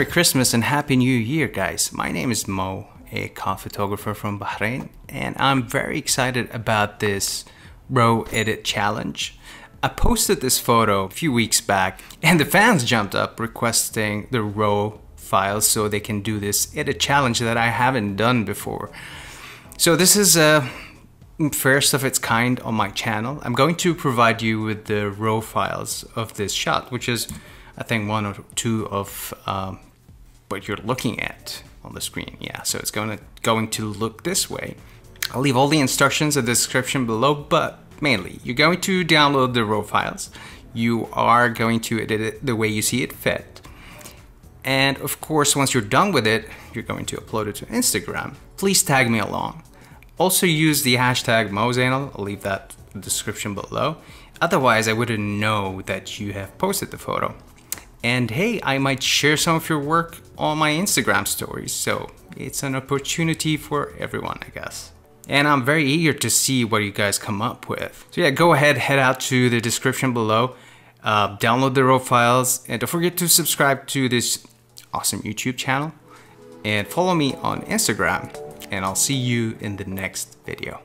Merry Christmas and Happy New Year, guys. My name is Mo, a car photographer from Bahrain, and I'm very excited about this RAW edit challenge. I posted this photo a few weeks back and the fans jumped up requesting the RAW files so they can do this edit challenge that I haven't done before. So this is a first of its kind on my channel. I'm going to provide you with the RAW files of this shot, which is I think one or two of what you're looking at on the screen. Yeah, so it's going to look this way. I'll leave all the instructions in the description below, but mainly you're going to download the RAW files. You are going to edit it the way you see it fit. And of course, once you're done with it, you're going to upload it to Instagram. Please tag me along. Also use the hashtag Zainal. I'll leave that in the description below. Otherwise, I wouldn't know that you have posted the photo. And hey, I might share some of your work on my Instagram stories, so it's an opportunity for everyone, I guess. And I'm very eager to see what you guys come up with. So yeah, go ahead, head out to the description below, download the RAW files, and don't forget to subscribe to this awesome YouTube channel, and follow me on Instagram, and I'll see you in the next video.